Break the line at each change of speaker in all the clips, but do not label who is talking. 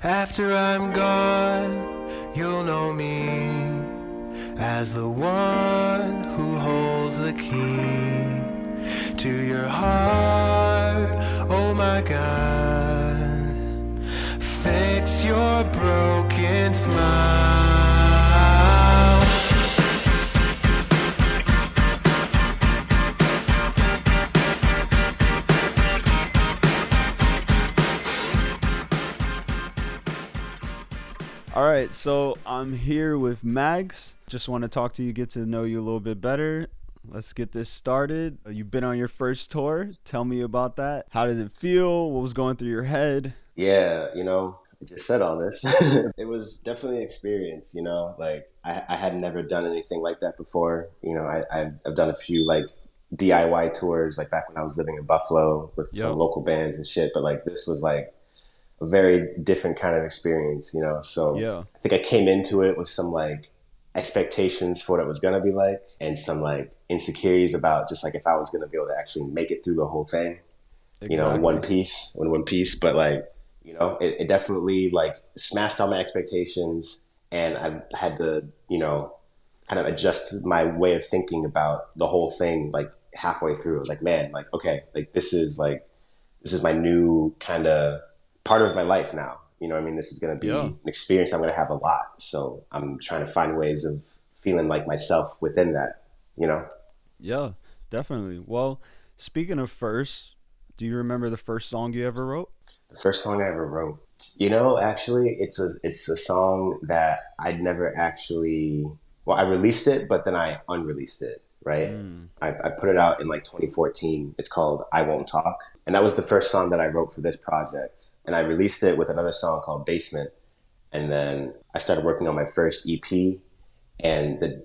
After I'm gone, you'll know me as the one who holds the key to your heart. Oh my God, fix your broken smile.
All right, so I'm here with M.A.G.S. Just want to talk to you, get to know you a little bit better. Let's get this started. You've been on your first tour. Tell me about that. How did it feel? What was going through your head?
Yeah, I just said all this. It was definitely an experience, like I had never done anything like that before. I've done a few like DIY tours, like back when I was living in Buffalo with some local bands and shit. But like this was like a very different kind of experience, So I think I came into it with some like expectations for what it was going to be like and some like insecurities about just like if I was going to be able to actually make it through the whole thing, in one piece. But like, it definitely like smashed all my expectations, and I had to, kind of adjust my way of thinking about the whole thing. Like halfway through, I was like, man, like, okay, like this is my new kind of part of my life now. This is going to be an experience I'm going to have a lot. So I'm trying to find ways of feeling like myself within that,
Yeah, definitely. Well, speaking of first, do you remember the first song you ever wrote?
The first song I ever wrote, actually it's a song that I'd never actually, I released it, but then I unreleased it. Right. I put it out in like 2014. It's called I Won't Talk. And that was the first song that I wrote for this project. And I released it with another song called Basement. And then I started working on my first EP. And the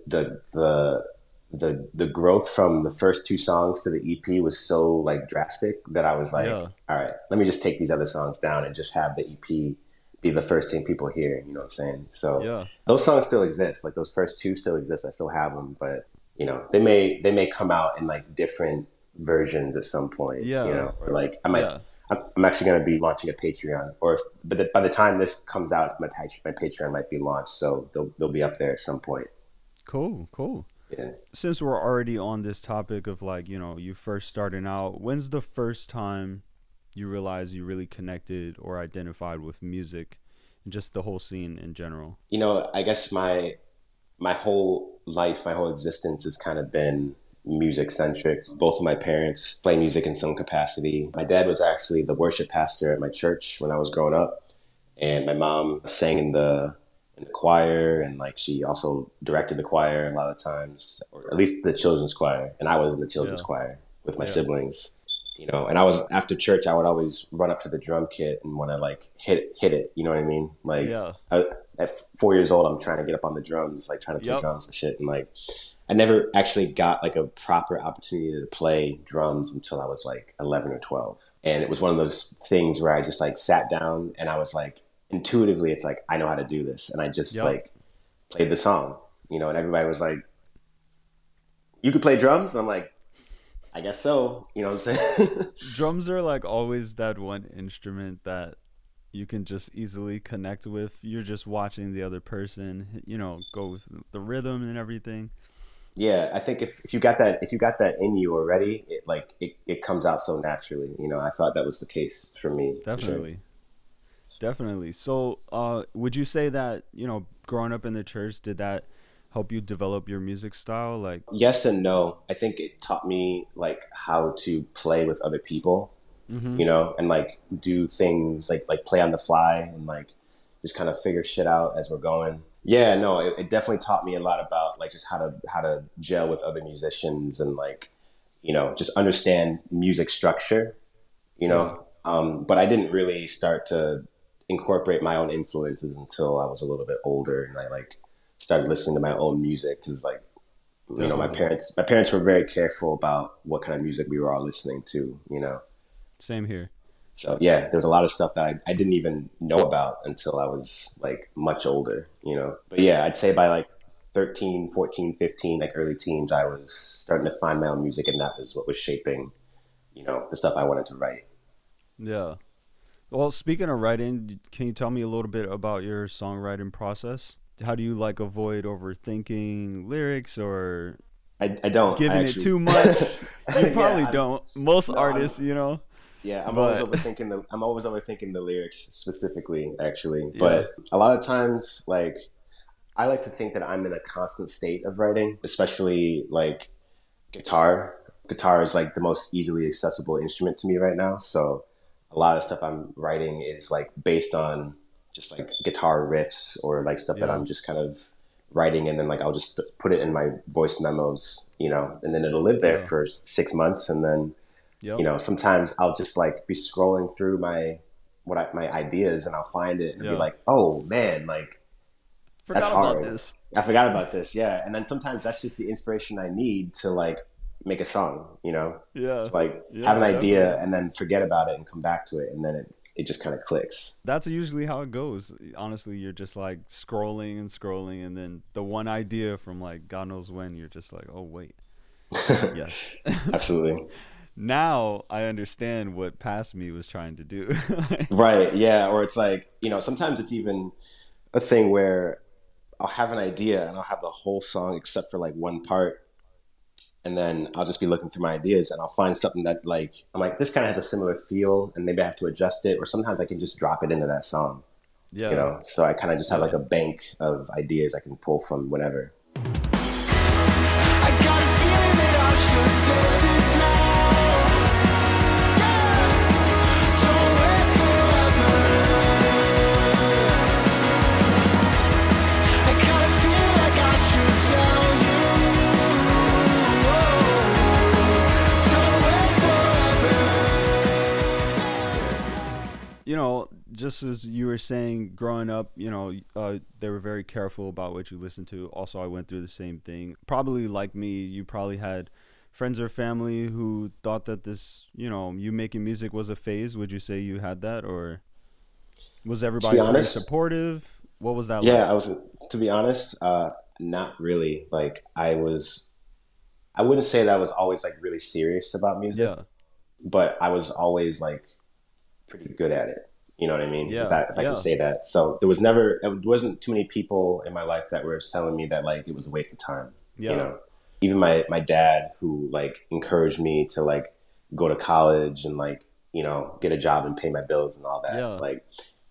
growth from the first two songs to the EP was so like drastic that I was like, all right, let me just take these other songs down and just have the EP be the first thing people hear. You know what I'm saying? So those songs still exist. Like those first two still exist. I still have them, but they may come out in like different versions at some point, or like I'm actually going to be launching a Patreon, but by the time this comes out, my Patreon might be launched. So they'll be up there at some point.
Cool.
Yeah.
Since we're already on this topic of like, you first starting out, when's the first time you realized you really connected or identified with music and just the whole scene in general?
I guess my whole life, my whole existence has kind of been music centric. Both of my parents play music in some capacity. My dad was actually the worship pastor at my church when I was growing up, and my mom sang in the choir, and like she also directed the choir a lot of times, or at least the children's choir. And I was in the children's choir with my siblings. And I was, after church, I would always run up to the drum kit and want to like hit it. You know what I mean? Like at 4 years old, I'm trying to get up on the drums, like trying to play drums and shit. And like, I never actually got like a proper opportunity to play drums until I was like 11 or 12. And it was one of those things where I just like sat down and I was like, intuitively, it's like, I know how to do this. And I just like played the song, and everybody was like, you could play drums? And I'm like, I guess so. You know what I'm saying?
Drums are like always that one instrument that you can just easily connect with. You're just watching the other person, go with the rhythm and everything.
Yeah, I think if you got that in you already, it comes out so naturally. I thought that was the case for me.
Definitely. So, would you say that, growing up in the church, did that help you develop your music style? Like,
yes and no. I think it taught me like how to play with other people, and like do things like play on the fly and like just kind of figure shit out as we're going. Yeah, no, it definitely taught me a lot about like just how to gel with other musicians and like, just understand music structure, but I didn't really start to incorporate my own influences until I was a little bit older, and I like started listening to my own music because like, my parents were very careful about what kind of music we were all listening to,
Same here.
So yeah, there was a lot of stuff that I didn't even know about until I was like much older, But yeah, I'd say by like 13, 14, 15, like early teens, I was starting to find my own music, and that was what was shaping, the stuff I wanted to write.
Yeah. Well, speaking of writing, can you tell me a little bit about your songwriting process? How do you like avoid overthinking lyrics or
I don't.
giving
I
it
actually,
too much? You probably
yeah,
don't. Most
no,
artists, you know.
yeah,
But
I'm always overthinking the lyrics specifically, actually.
yeah,
But a lot of times, like, I like to think that I'm in a constant state of writing, especially like guitar. Guitar is like the most easily accessible instrument to me right now. So a lot of stuff I'm writing is like based on just like guitar riffs or like stuff that
yeah,
I'm just kind of writing, and then like I'll just put it in my voice memos, you know, and then it'll live there
yeah,
for 6 months, and then
yep,
you know sometimes I'll just like be scrolling through my ideas, and I'll find it and be
yeah.
like, oh man, like that's
Forgot about
hard.
this.
I forgot about this, yeah. And then sometimes that's just the inspiration I need to like make a song, you know,
Yeah,
to like have
yeah,
an idea
definitely.
and then forget about it and come back to it, and then it just kind of clicks.
That's usually how it goes. Honestly, you're just like scrolling and scrolling, and then the one idea from like God knows when, you're just like, oh wait, yes.
Absolutely.
Now I understand what past me was trying to do.
Right. Yeah. Or it's like, you know, sometimes it's even a thing where I'll have an idea and I'll have the whole song except for like one part. And then I'll just be looking through my ideas and I'll find something that like, I'm like, this kind of has a similar feel and maybe I have to adjust it. Or sometimes I can just drop it into that song, you
Yeah,
know? So I kind of just have
yeah.
like a bank of ideas I can pull from whenever.
I got a feeling that I should say this now. Yeah. Don't wait forever. I kinda feel like I should tell you. Don't wait forever.
You know, just as you were saying, growing up, you know, they were very careful about what you listen to. Also, I went through the same thing. Probably like me, you probably had friends or family who thought that this, you know, you making music was a phase. Would you say you had that, or was
To be
everybody pretty
honest,
supportive? What was that
yeah,
like?
I was, to be honest, not really. Like I wouldn't say that I was always like really serious about music,
Yeah,
but I was always like pretty good at it. You know what I mean?
yeah,
If I can
yeah,
say that. So there wasn't too many people in my life that were telling me that like it was a waste of time. You
yeah,
know, even my dad, who like encouraged me to like go to college and like, you know, get a job and pay my bills and all that.
yeah.
Like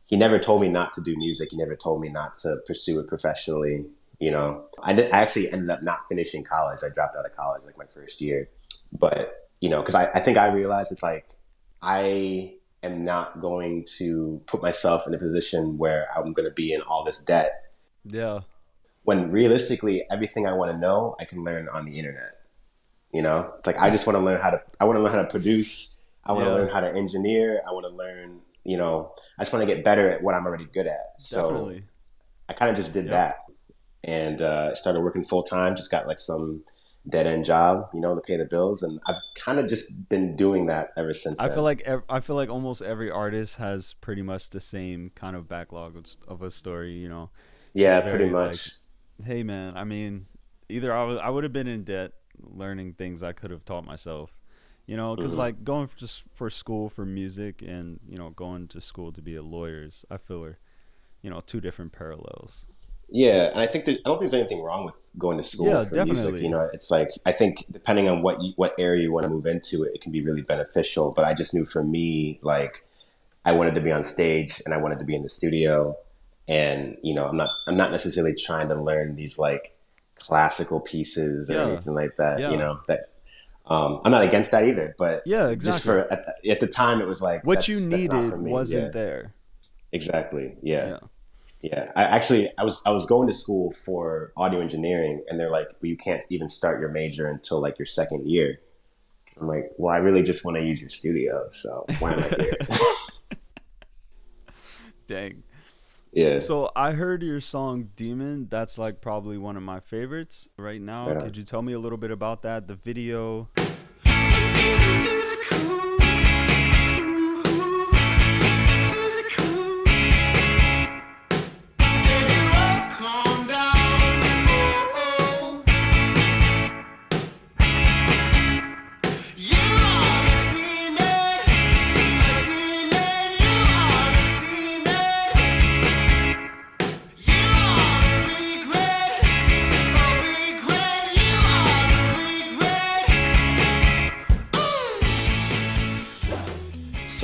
he never told me not to do music. He never told me not to pursue it professionally. You know, I actually ended up not finishing college. I dropped out of college like my first year, but you know, because I think I realized it's like I am not going to put myself in a position where I'm going to be in all this debt
Yeah,
when realistically everything I want to know I can learn on the internet. You know, it's like I just want to learn I want to learn how to produce. I want to
yeah,
learn how to engineer. I want to learn, you know, I just want to get better at what I'm already good at. So
definitely.
I kind of just did
Yep.
that, and started working full time. Just got like some dead end job, you know, to pay the bills, and I've kind of just been doing that ever since
I feel
then.
like I feel like almost every artist has pretty much the same kind of backlog of a story. You know, just
Yeah, pretty
very like,
much.
hey man, I mean, either I would have been in debt learning things I could have taught myself. You know, because
Hmm.
like going just for school for music and you know going to school to be a lawyer is, I feel, are, you know, two different parallels.
Yeah, and I don't think there's anything wrong with going to school
Yeah,
for music. You
definitely.
know, it's like I think depending on what area you want to move into, it can be really beneficial. But I just knew for me, like I wanted to be on stage and I wanted to be in the studio, and you know, I'm not necessarily trying to learn these like classical pieces or
Yeah,
anything like that. You
yeah,
know, that I'm not against that either. But
yeah.
just
Exactly.
for at the time, it was like
What you
that's not
needed
for me.
wasn't
Yeah,
there.
exactly. Yeah.
Yeah.
Yeah, I was going to school for audio engineering, and they're like, well, you can't even start your major until like your second year. I'm like, well, I really just want to use your studio, so why am I here?
Dang.
Yeah,
So I heard your song Demon. That's like probably one of my favorites right now.
right on.
Could you tell me a little bit about that? The video.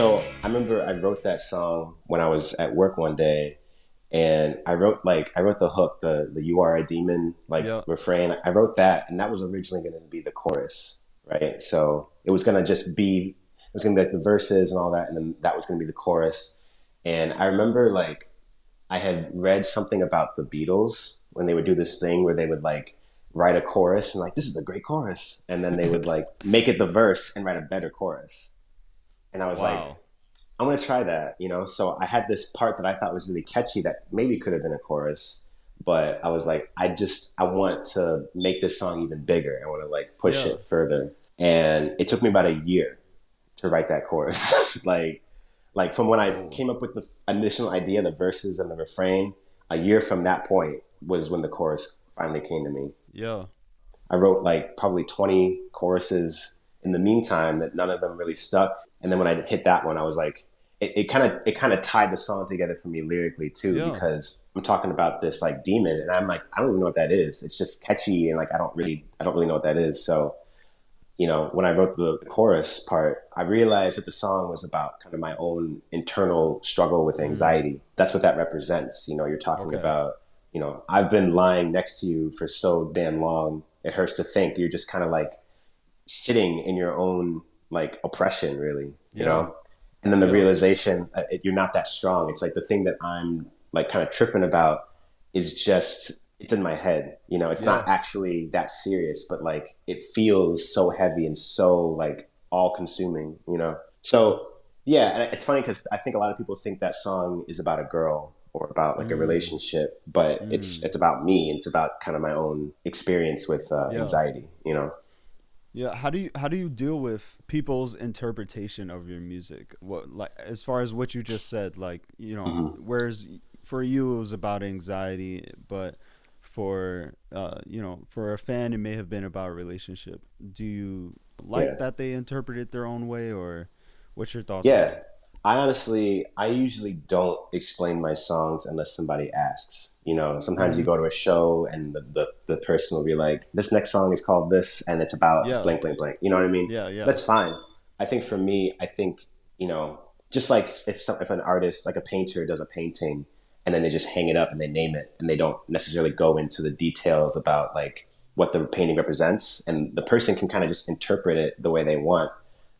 So I remember I wrote that song when I was at work one day, and I wrote the hook, the "You Are a Demon"
Yeah.
refrain. I wrote that, and that was originally going to be the chorus, right? So it was going to be like the verses and all that, and then that was going to be the chorus. And I remember like I had read something about the Beatles when they would do this thing where they would like write a chorus and like, this is a great chorus, and then they would like make it the verse and write a better chorus. And I was like,
Wow.
I'm going to try that, you know? So I had this part that I thought was really catchy that maybe could have been a chorus, but I was like, I want to make this song even bigger. I want to like push it further. And it took me about a year to write that chorus. like from when I came up with the initial idea, the verses and the refrain, a year from that point was when the chorus finally came to me.
Yeah.
I wrote like probably 20 choruses in the meantime that none of them really stuck. And then when I hit that one, I was like, it kind of tied the song together for me lyrically too, because I'm talking about this like demon, and I'm like, I don't even know what that is. It's just catchy, and like I don't really know what that is. So, you know, when I wrote the chorus part, I realized that the song was about kind of my own internal struggle with anxiety. That's what that represents. You know, you're talking about, you know, I've been lying next to you for so damn long, it hurts to think. You're just kind of like sitting in your own like oppression, really, you know? And then the realization that you're not that strong. It's like the thing that I'm like kind of tripping about is just, it's in my head, you know, it's not actually that serious, but like it feels so heavy and so like all consuming, you know? So yeah, and it's funny because I think a lot of people think that song is about a girl or about like a relationship, but it's about me. It's about kind of my own experience with anxiety, you know?
Yeah, how do you deal with people's interpretation of your music? What, like, as far as what you just said, like, you know, whereas for you it was about anxiety, but for you know, for a fan it may have been about a relationship. Do you like that they interpret it their own way, or what's your thoughts on that?
I usually don't explain my songs unless somebody asks. You know, sometimes you go to a show and the person will be like, this next song is called this and it's about blank, blank, blank. You know what I mean? That's fine. I think for me, you know, just like if an artist, like a painter does a painting and then they just hang it up and they name it and they don't necessarily go into the details about like what the painting represents, and the person can kind of just interpret it the way they want.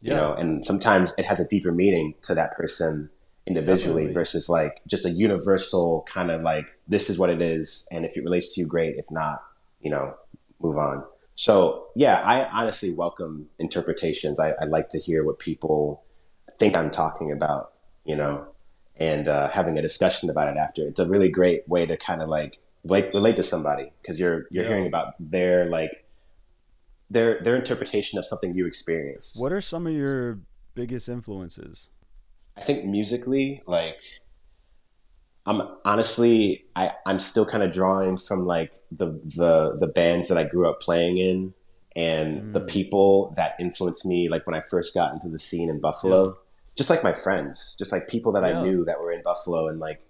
You know, and sometimes it has a deeper meaning to that person individually versus like just a universal kind of like, this is what it is. And if it relates to you, great. If not, you know, move on. So yeah, I honestly welcome interpretations. I like to hear what people think I'm talking about, you know, and having a discussion about it after. It's a really great way to kind of like relate to somebody, because you're hearing about their like, their interpretation of something you experienced.
What are some of your biggest influences?
I think musically, like I'm still kind of drawing from like the bands that I grew up playing in, and the people that influenced me, like when I first got into the scene in Buffalo, just like my friends, just like people that I knew that were in Buffalo. And like,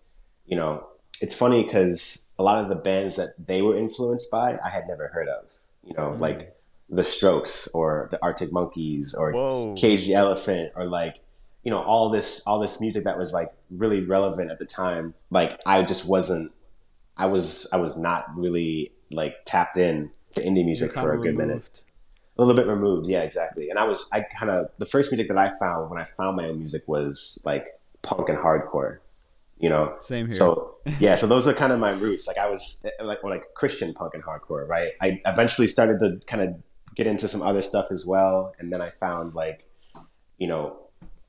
you know, it's funny because a lot of the bands that they were influenced by, I had never heard of, you know, like the Strokes or the Arctic Monkeys or Cage the Elephant, or like, you know, all this music that was like really relevant at the time. Like I just wasn't, I was not really like tapped in to indie music for a good minute. A little bit removed. Yeah, exactly. And the first music that I found when I found my own music was like punk and hardcore, you know?
Same here.
So yeah, so those are kind of my roots. Like I was like Christian punk and hardcore, right? I eventually started to kind of get into some other stuff as well. And then I found like, you know,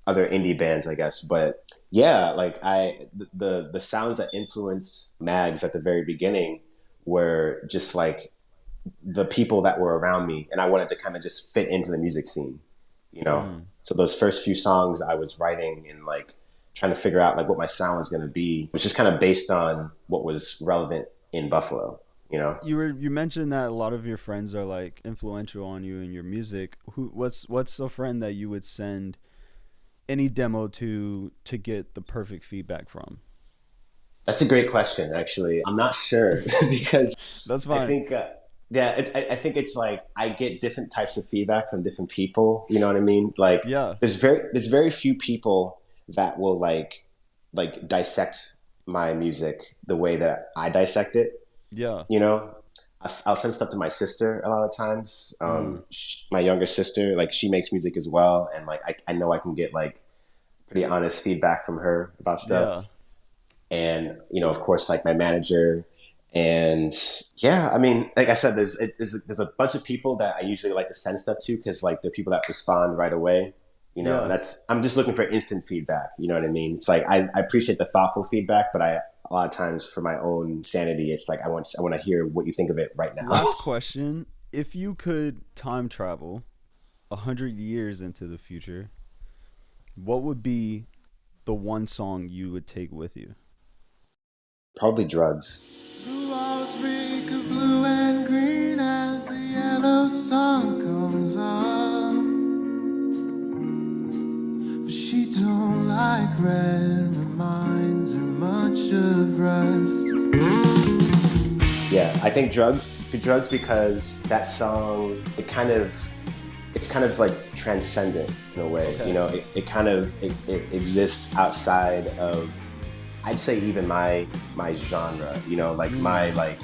other indie bands, I guess. But yeah, like the sounds that influenced M.A.G.S at the very beginning were just like the people that were around me. And I wanted to kind of just fit into the music scene, you know? So those first few songs I was writing and like trying to figure out like what my sound was going to be, was just kind of based on what was relevant in Buffalo. You know,
you mentioned that a lot of your friends are like influential on you and your music. What's a friend that you would send any demo to get the perfect feedback from?
That's a great question. Actually, I'm not sure because
that's fine.
I think Yeah, I think it's like I get different types of feedback from different people. You know what I mean? Like,
Yeah.
there's very few people that will like dissect my music the way that I dissect it.
Yeah.
You know, I'll send stuff to my sister a lot of times. My younger sister, like she makes music as well, and like I know I can get like pretty honest feedback from her about
Yeah.
stuff. And of course, like my manager. And yeah, I mean, like I said, there's a bunch of people that I usually like to send stuff to because like they're people that respond right away.
Yeah.
And I'm just looking for instant feedback. You know what I mean? It's like I appreciate the thoughtful feedback, but a lot of times for my own sanity, it's like I want to hear what you think of it right now.
Last question: if you could time travel 100 years into the future, what would be the one song you would take with you?
Probably Drugs.
The walls reek of blue and green as the yellow sun comes up. But she don't like red, reminds her much of rust.
Yeah, I think Drugs because that song, it's kind of like transcendent in a way.
Okay.
It exists outside of, I'd say, even my genre, like my, like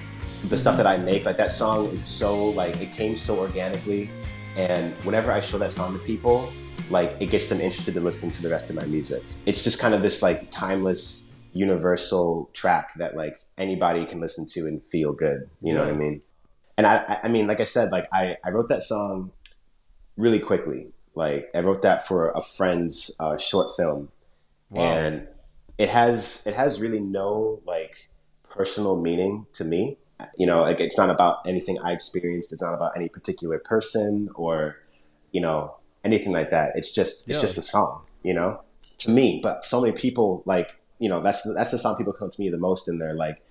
the stuff that I make. Like that song is so, like, it came so organically, and whenever I show that song to people, like it gets them interested to listen to the rest of my music. It's just kind of this like timeless, universal track that like anybody can listen to and feel good. You know what I mean? And I mean, like I said, like I wrote that song really quickly. Like I wrote that for a friend's short film.
Wow.
And it has really no like personal meaning to me. Like it's not about anything I experienced. It's not about any particular person or, anything like that. It's just a song, to me. But so many people like, that's the song people come to me the most, and they're like,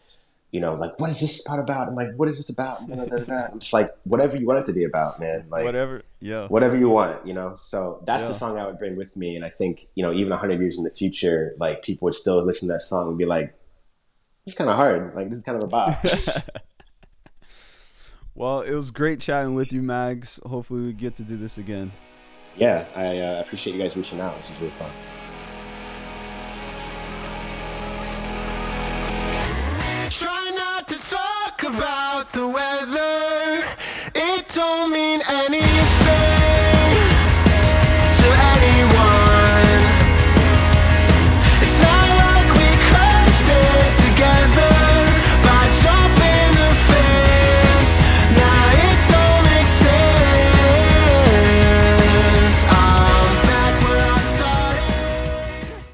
like, what is this part about? I'm like, what is this about? Da, da, da, da. I'm just like, whatever you want it to be about, man. Like
Whatever. Yeah.
whatever you want, So that's the song I would bring with me. And I think, even 100 years in the future, like people would still listen to that song and be like, it's kind of hard. Like this is kind of a bop.
Well, it was great chatting with you, Mags. Hopefully we get to do this again.
Yeah, I appreciate you guys reaching out. This was really fun.